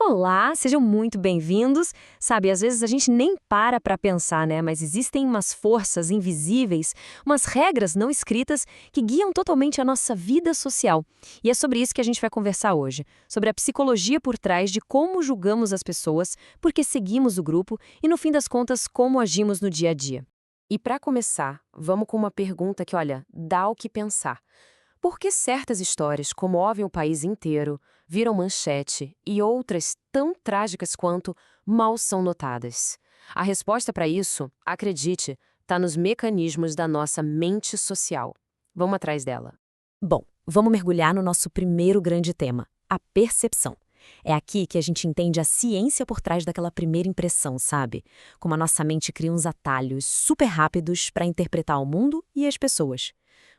Olá, sejam muito bem-vindos. Sabe, às vezes a gente nem para pensar, né? Mas existem umas forças invisíveis, umas regras não escritas que guiam totalmente a nossa vida social. E é sobre isso que a gente vai conversar hoje, sobre a psicologia por trás de como julgamos as pessoas, por que seguimos o grupo e, no fim das contas, como agimos no dia a dia. E para começar, vamos com uma pergunta que, olha, dá o que pensar. Por que certas histórias comovem o país inteiro, viram manchete, e outras, tão trágicas quanto, mal são notadas? A resposta para isso, acredite, está nos mecanismos da nossa mente social. Vamos atrás dela. Bom, vamos mergulhar no nosso primeiro grande tema, a percepção. É aqui que a gente entende a ciência por trás daquela primeira impressão, sabe? Como a nossa mente cria uns atalhos super rápidos para interpretar o mundo e as pessoas.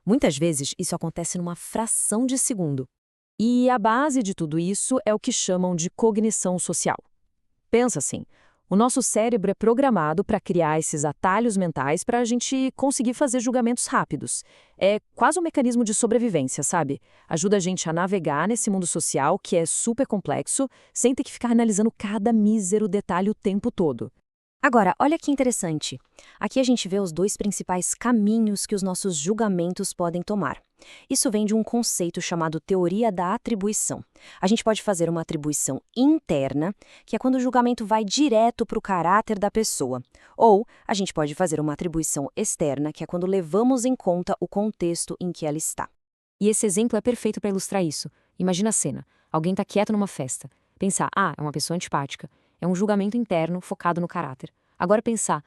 Muitas vezes, isso acontece numa fração de segundo. E a base de tudo isso é o que chamam de cognição social. Pensa assim, o nosso cérebro é programado para criar esses atalhos mentais para a gente conseguir fazer julgamentos rápidos. É quase um mecanismo de sobrevivência, sabe? Ajuda a gente a navegar nesse mundo social que é super complexo, sem ter que ficar analisando cada mísero detalhe o tempo todo. Agora, olha que interessante. Aqui a gente vê os dois principais caminhos que os nossos julgamentos podem tomar. Isso vem de um conceito chamado teoria da atribuição. A gente pode fazer uma atribuição interna, que é quando o julgamento vai direto para o caráter da pessoa. Ou a gente pode fazer uma atribuição externa, que é quando levamos em conta o contexto em que ela está. E esse exemplo é perfeito para ilustrar isso. Imagina a cena. Alguém está quieto numa festa. Pensar, é uma pessoa antipática. É um julgamento interno focado no caráter. Agora pensar,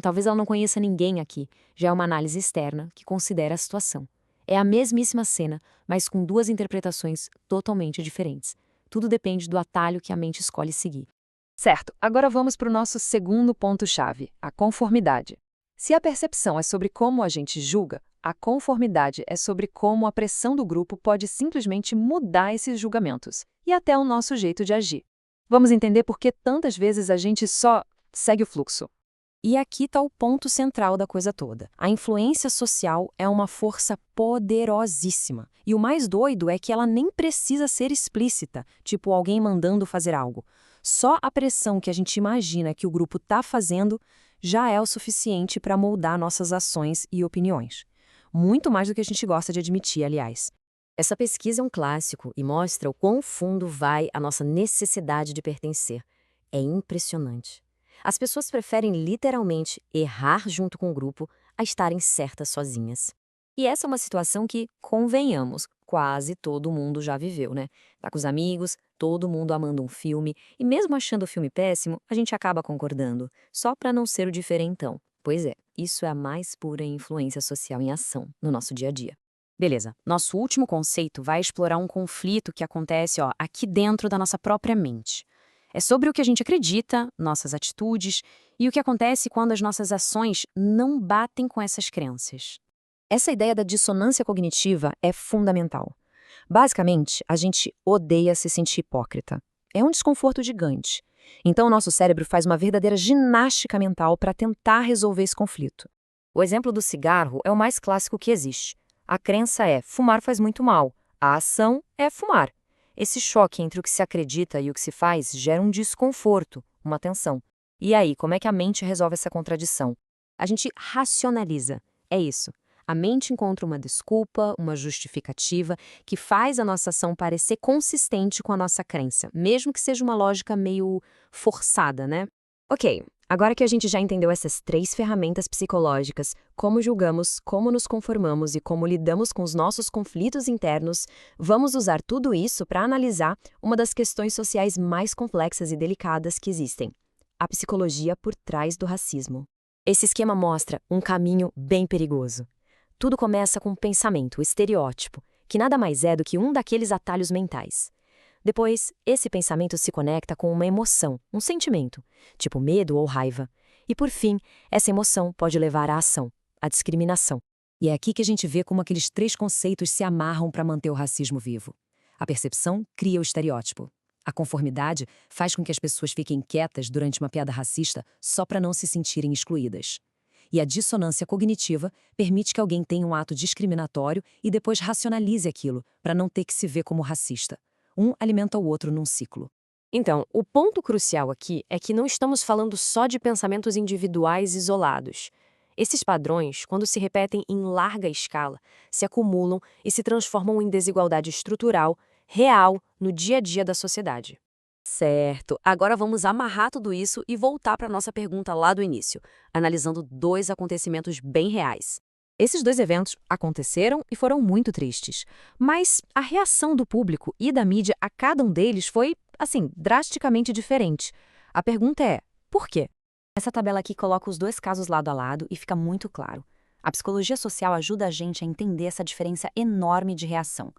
talvez ela não conheça ninguém aqui. Já é uma análise externa que considera a situação. É a mesmíssima cena, mas com duas interpretações totalmente diferentes. Tudo depende do atalho que a mente escolhe seguir. Certo, agora vamos para o nosso segundo ponto-chave, a conformidade. Se a percepção é sobre como a gente julga, a conformidade é sobre como a pressão do grupo pode simplesmente mudar esses julgamentos e até o nosso jeito de agir. Vamos entender por que tantas vezes a gente só segue o fluxo. E aqui está o ponto central da coisa toda. A influência social é uma força poderosíssima. E o mais doido é que ela nem precisa ser explícita, tipo alguém mandando fazer algo. Só a pressão que a gente imagina que o grupo está fazendo já é o suficiente para moldar nossas ações e opiniões. Muito mais do que a gente gosta de admitir, aliás. Essa pesquisa é um clássico e mostra o quão fundo vai a nossa necessidade de pertencer. É impressionante. As pessoas preferem literalmente errar junto com o grupo a estarem certas sozinhas. E essa é uma situação que, convenhamos, quase todo mundo já viveu, né? Tá com os amigos, todo mundo amando um filme, e mesmo achando o filme péssimo, a gente acaba concordando, só para não ser o diferentão. Pois é, isso é a mais pura influência social em ação no nosso dia a dia. Beleza, nosso último conceito vai explorar um conflito que acontece aqui dentro da nossa própria mente. É sobre o que a gente acredita, nossas atitudes e o que acontece quando as nossas ações não batem com essas crenças. Essa ideia da dissonância cognitiva é fundamental. Basicamente, a gente odeia se sentir hipócrita. É um desconforto gigante. Então, o nosso cérebro faz uma verdadeira ginástica mental para tentar resolver esse conflito. O exemplo do cigarro é o mais clássico que existe. A crença é: fumar faz muito mal. A ação é fumar. Esse choque entre o que se acredita e o que se faz gera um desconforto, uma tensão. E aí, como é que a mente resolve essa contradição? A gente racionaliza. É isso. A mente encontra uma desculpa, uma justificativa, que faz a nossa ação parecer consistente com a nossa crença, mesmo que seja uma lógica meio forçada, né? Ok, agora que a gente já entendeu essas três ferramentas psicológicas, como julgamos, como nos conformamos e como lidamos com os nossos conflitos internos, vamos usar tudo isso para analisar uma das questões sociais mais complexas e delicadas que existem: a psicologia por trás do racismo. Esse esquema mostra um caminho bem perigoso. Tudo começa com um pensamento, o estereótipo, que nada mais é do que um daqueles atalhos mentais. Depois, esse pensamento se conecta com uma emoção, um sentimento, tipo medo ou raiva. E por fim, essa emoção pode levar à ação, à discriminação. E é aqui que a gente vê como aqueles três conceitos se amarram para manter o racismo vivo. A percepção cria o estereótipo. A conformidade faz com que as pessoas fiquem quietas durante uma piada racista só para não se sentirem excluídas. E a dissonância cognitiva permite que alguém tenha um ato discriminatório e depois racionalize aquilo, para não ter que se ver como racista. Um alimenta o outro num ciclo. Então, o ponto crucial aqui é que não estamos falando só de pensamentos individuais isolados. Esses padrões, quando se repetem em larga escala, se acumulam e se transformam em desigualdade estrutural, real, no dia a dia da sociedade. Certo. Agora vamos amarrar tudo isso e voltar para a nossa pergunta lá do início, analisando dois acontecimentos bem reais. Esses dois eventos aconteceram e foram muito tristes, mas a reação do público e da mídia a cada um deles foi, assim, drasticamente diferente. A pergunta é, por quê? Essa tabela aqui coloca os dois casos lado a lado e fica muito claro. A psicologia social ajuda a gente a entender essa diferença enorme de reação.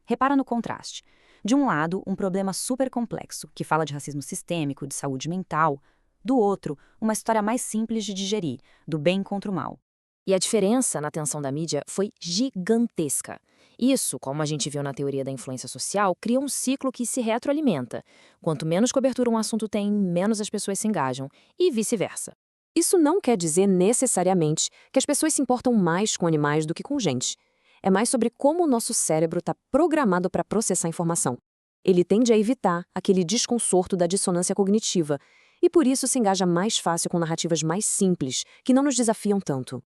Repara no contraste. De um lado, um problema super complexo, que fala de racismo sistêmico, de saúde mental. Do outro, uma história mais simples de digerir, do bem contra o mal. E a diferença na atenção da mídia foi gigantesca. Isso, como a gente viu na teoria da influência social, cria um ciclo que se retroalimenta. Quanto menos cobertura um assunto tem, menos as pessoas se engajam, e vice-versa. Isso não quer dizer necessariamente que as pessoas se importam mais com animais do que com gente. É mais sobre como o nosso cérebro está programado para processar informação. Ele tende a evitar aquele desconforto da dissonância cognitiva, e por isso se engaja mais fácil com narrativas mais simples, que não nos desafiam tanto.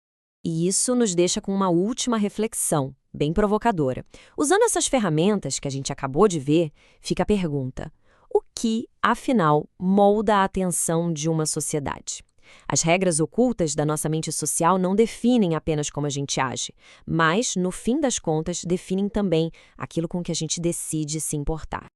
E isso nos deixa com uma última reflexão, bem provocadora. Usando essas ferramentas que a gente acabou de ver, fica a pergunta: o que, afinal, molda a atenção de uma sociedade? As regras ocultas da nossa mente social não definem apenas como a gente age, mas, no fim das contas, definem também aquilo com que a gente decide se importar.